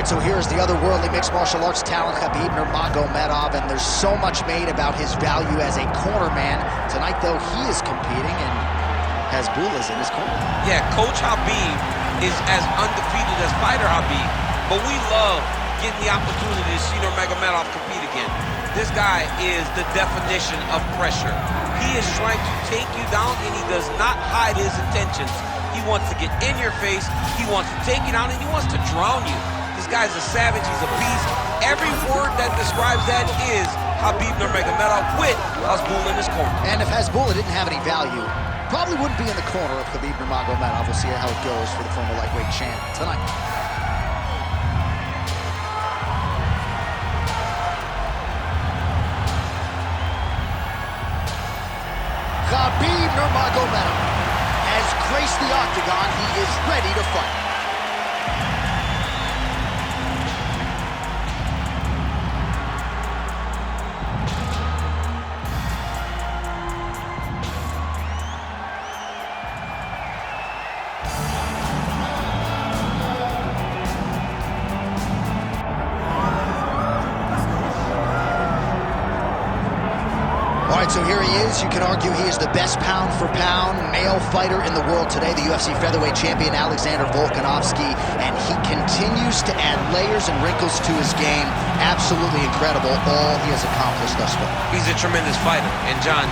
right, so here's the otherworldly mixed martial arts talent, Khabib Nurmagomedov, and there's so much made about his value as a cornerman. Tonight, though, he is competing, and Hasbullah's in his corner. Yeah, Coach Khabib is as undefeated as fighter Khabib, but we love getting the opportunity to see Nurmagomedov compete again. This guy is the definition of pressure. He is trying to take you down, and he does not hide his intentions. He wants to get in your face, he wants to take you down, and he wants to drown you. This guy's a savage, he's a beast. Every word that describes that is Khabib Nurmagomedov with Hasbullah in his corner. And if Hasbullah didn't have any value, probably wouldn't be in the corner of Khabib Nurmagomedov. We'll see how it goes for the former lightweight champ tonight. Khabib Nurmagomedov has graced the octagon. He is ready to fight. All right, so here he is. You can argue he is the best pound-for-pound male fighter in the world today, the UFC featherweight champion Alexander Volkanovski, and he continues to add layers and wrinkles to his game. Absolutely incredible, all he has accomplished thus far. He's a tremendous fighter, and John,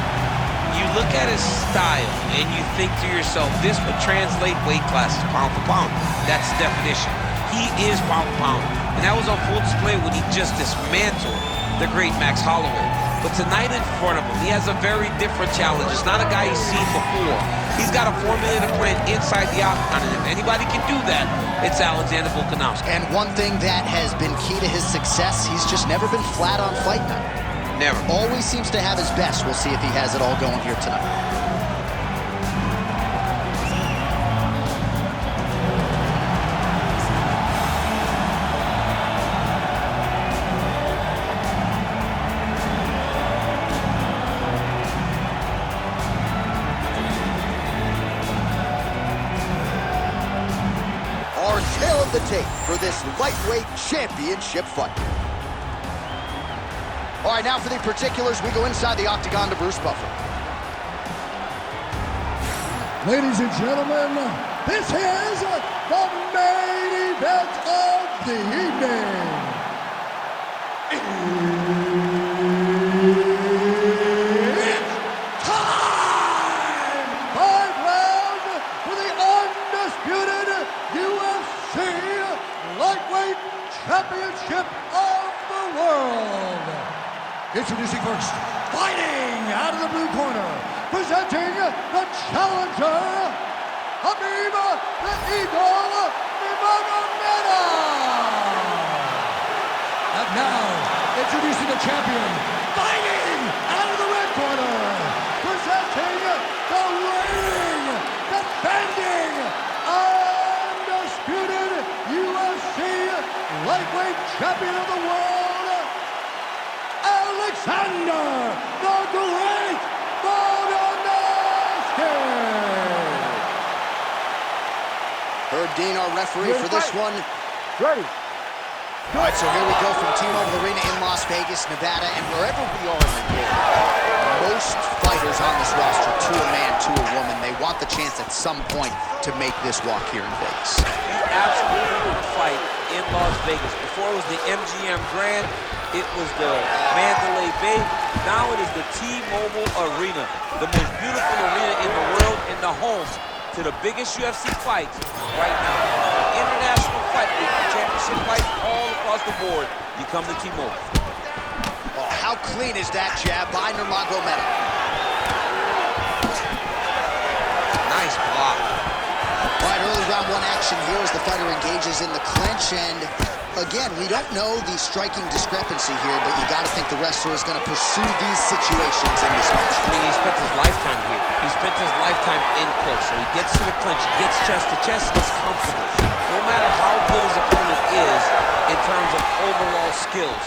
you look at his style and you think to yourself, this would translate weight classes pound for pound. That's the definition. He is pound for pound, and that was on full display when he just dismantled the great Max Holloway. But tonight in front of him, he has a very different challenge. It's not a guy he's seen before. He's got a formulated plan inside the octagon, and if anybody can do that, it's Alexander Volkanovski. And one thing that has been key to his success, he's just never been flat on fight night. Never. Always seems to have his best. We'll see if he has it all going here tonight. Tail of the tape for this lightweight championship fight. All right, now for the particulars, we go inside the octagon to Bruce Buffer. Ladies and gentlemen, this is the main event of the evening. It's time! 5 rounds for the undisputed UFC Lightweight Championship of the World. Introducing first, fighting out of the blue corner, presenting the challenger, Khabib the Eagle Nurmagomedov. And now, introducing the champion, fighting out of the red corner, presenting the reigning, defending, undisputed UFC lightweight champion of the world, Alexander the Great Volkanovski. Herb Dean, our referee for this one. Ready. All right, so here we go from T-Mobile Arena in Las Vegas, Nevada, and wherever we are in the world, most fighters on this roster, to a man, to a woman, they want the chance at some point to make this walk here in Vegas. You absolutely want to fight in Las Vegas. Before it was the MGM Grand, it was the Mandalay Bay. Now it is the T-Mobile Arena, the most beautiful arena in the world, and the home to the biggest UFC fights right now. International fight, championship fights all across the board. You come to T-Mobile. Oh, how clean is that jab by Nurmagomedov? Nice block. All right, early round one action here as the fighter engages in the clinch, and again, we don't know the striking discrepancy here, but you got to think the wrestler is going to pursue these situations in this match. I mean, he spent his lifetime here. He spent his lifetime in close, so he gets to the clinch, gets chest to chest, gets comfortable. No matter how good his opponent is in terms of overall skills,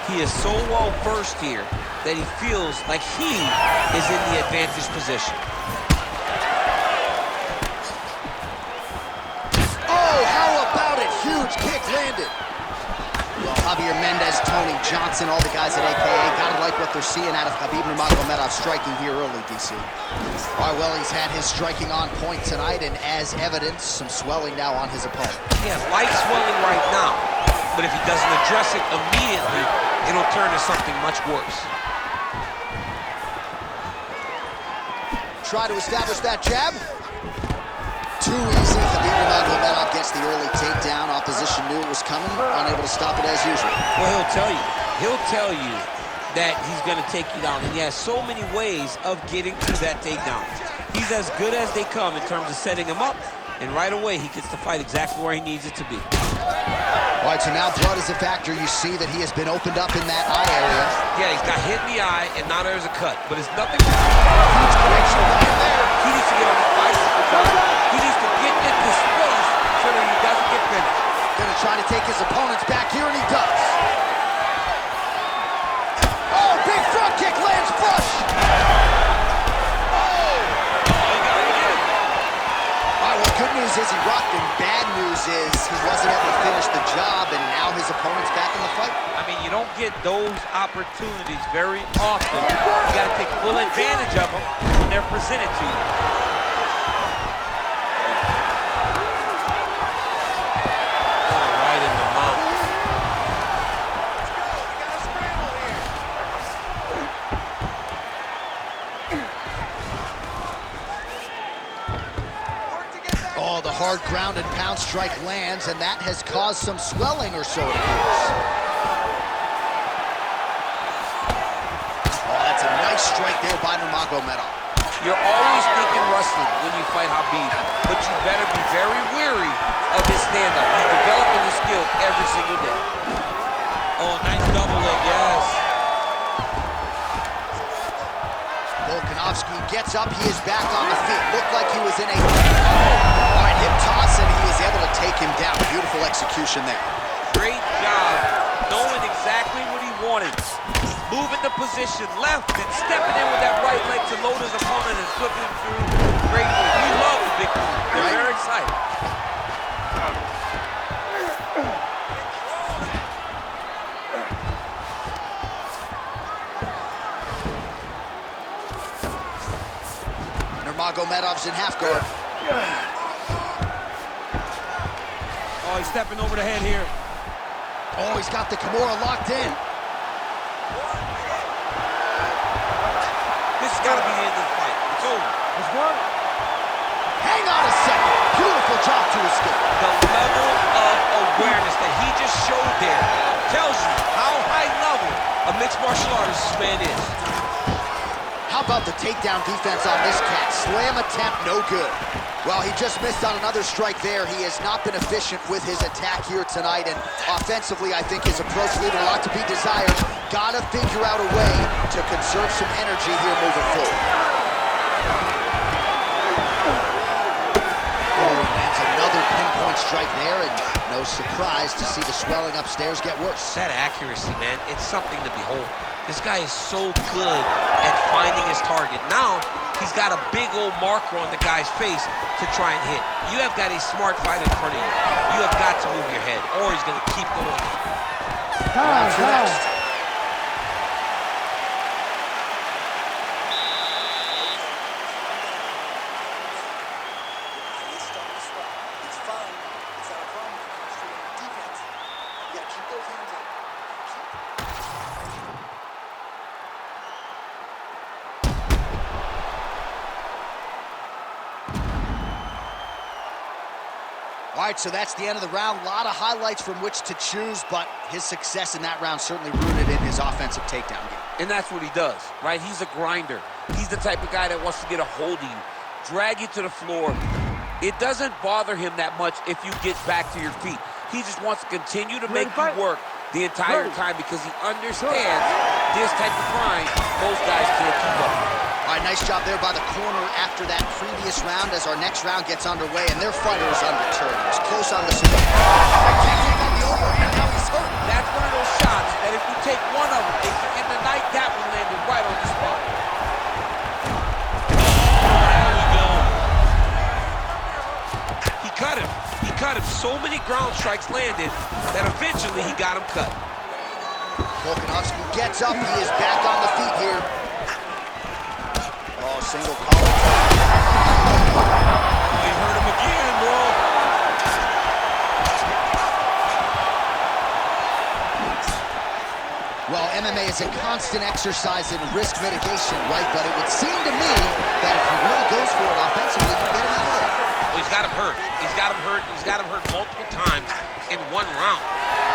he is so well versed here that he feels like he is in the advantage position. Oh, how about it? Huge kick landed. Javier Mendez, Tony Johnson, all the guys at AKA. Gotta like what they're seeing out of Khabib Nurmagomedov striking here early, DC. All right, well, he's had his striking on point tonight, and as evidence, some swelling now on his opponent. He has light swelling right now, but if he doesn't address it immediately, it'll turn to something much worse. Try to establish that jab. Too easy. Khabib Nurmagomedov gets the early takedown. Opposition knew it was coming, unable to stop it as usual. Well, he'll tell you. He'll tell you that he's going to take you down, and he has so many ways of getting to that takedown. He's as good as they come in terms of setting him up, and right away he gets to fight exactly where he needs it to be. All right, so now blood is a factor. You see that he has been opened up in that eye area. Yeah, he's got hit in the eye, and now there's a cut, but it's nothing. Huge connection right there. He needs to get on the bicycle, guy. He needs to get into space so that he doesn't get finished. Gonna try to take his opponents back here, and he does. Oh, big front kick lands flush. Good news is he rocked him. Bad news is he wasn't able to finish the job, and now his opponent's back in the fight. I mean, you don't get those opportunities very often. You got to take full advantage of them when they're presented to you. Right in the mouth. Oh, the hard ground and pound strike lands, and that has caused some swelling or so, it appears. Oh, that's a nice strike there by Nurmagomedov. You're always thinking wrestling when you fight Khabib, but you better be very wary of his stand-up. He's developing his skill every single day. Oh, nice double leg, yes. Volkanovski gets up, he is back on the feet. Looked like he was in a... All right, hip toss, and he is able to take him down. Beautiful execution there. Great job, knowing exactly what he wanted. Moving the position left and stepping in with that right leg to load his opponent and flipping him through. Great move. We love the big move. They're very excited. Nurmagomedov's in half guard. Oh, he's stepping over the head here. Oh, he's got the Kimura locked in. This has got to be the end of the fight. It's over. Let's go. Hang on a second. Beautiful job to escape. The level of awareness that he just showed there tells you how high level a mixed martial artist this man is. How about the takedown defense on this cat? Slam attempt, no good. Well, he just missed on another strike there. He has not been efficient with his attack here tonight, and offensively, I think his approach leaving a lot to be desired. Gotta figure out a way to conserve some energy here moving forward. Oh, he lands another pinpoint strike there, and no surprise to see the swelling upstairs get worse. That accuracy, man, it's something to behold. This guy is so good at finding his target. Now, he's got a big old marker on the guy's face to try and hit. You have got a smart fight in front of you. You have got to move your head, or he's going to keep going. Round two next. All right, so that's the end of the round. A lot of highlights from which to choose, but his success in that round certainly rooted in his offensive takedown game. And that's what he does, right? He's a grinder. He's the type of guy that wants to get a hold of you, drag you to the floor. It doesn't bother him that much if you get back to your feet. He just wants to continue to make you work the entire time because he understands this type of grind most guys can't keep up. All right, nice job there by the corner after that previous round as our next round gets underway, and their fighter is undeterred. It was close on the spot. Now he's hurt. That's one of those shots that if you take one of them, they can end the night. That one landed right on the spot. There we go. He cut him. He cut him. So many ground strikes landed that eventually he got him cut. Volkanovski gets up. He is back on the feet here. Oh, single collar. They hurt him again, bro. Well, MMA is a constant exercise in risk mitigation, right? But it would seem to me that if he really goes for it offensively, you can get him out of there. Well, he's got him hurt. He's got him hurt. He's got him hurt multiple times in one round.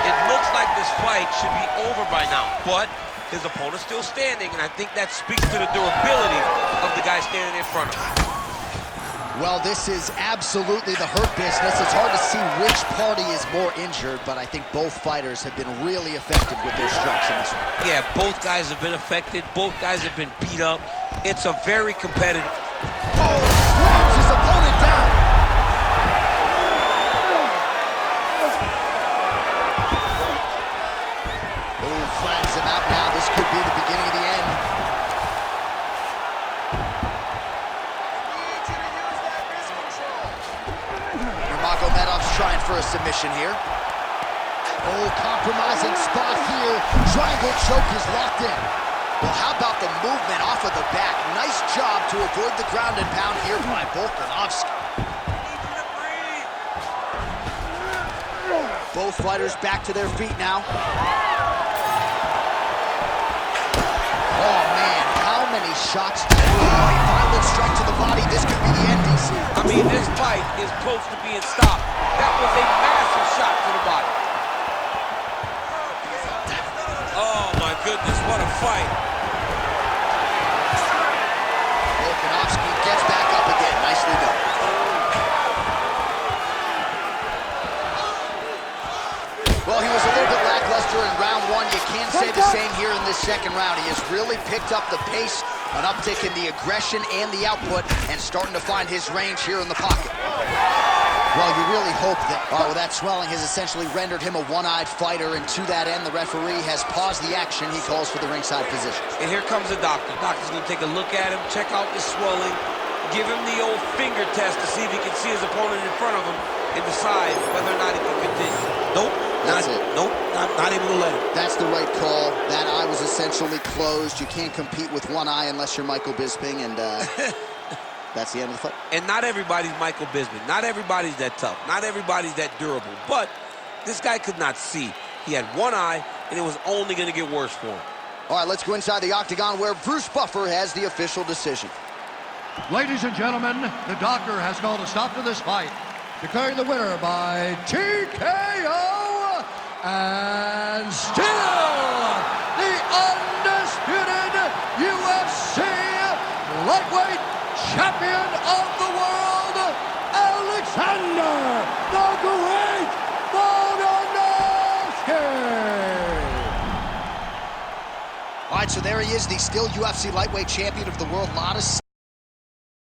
It looks like this fight should be over by now, but his opponent's still standing, and I think that speaks to the durability of the guy standing in front of him. Well, this is absolutely the hurt business. It's hard to see which party is more injured, but I think both fighters have been really effective with their strikes in this one. Yeah, both guys have been affected. Both guys have been beat up. It's a very competitive... Oh, slams his opponent down. Oh, flattens him out now. This could be the beginning of the end. Nurmagomedov's trying for a submission here. Oh, compromising spot here. Triangle choke is locked in. Well, how about the movement off of the back? Nice job to avoid the ground and pound here by Volkanovski. Both fighters back to their feet now. Oh, man, how many shots to throw? A violent strike to the body. This could be the end, DC. I mean, this fight is close to being stopped. That was a massive shot to the body. Oh, my goodness, what a fight. Volkanovski gets back up again. Nicely done. Well, he was a little bit lackluster in round one. You can't say the same here in this second round. He has really picked up the pace, an uptick in the aggression and the output, and starting to find his range here in the pocket. Well, you really hope that that swelling has essentially rendered him a one-eyed fighter, and to that end, the referee has paused the action. He calls for the ringside position. And here comes the doctor. The doctor's going to take a look at him, check out the swelling, give him the old finger test to see if he can see his opponent in front of him and decide whether or not he can continue. Nope. That's it. Nope, not able to let him. That's the right call. That eye was essentially closed. You can't compete with one eye unless you're Michael Bisping, and that's the end of the fight. And not everybody's Michael Bisping. Not everybody's that tough. Not everybody's that durable. But this guy could not see. He had one eye, and it was only going to get worse for him. All right, let's go inside the octagon where Bruce Buffer has the official decision. Ladies and gentlemen, the doctor has called a stop to this fight, declaring the winner by TKO, and still the undisputed UFC lightweight champion of the world, Alexander the Great Volkanovski. All right, so there he is, the still UFC lightweight champion of the world.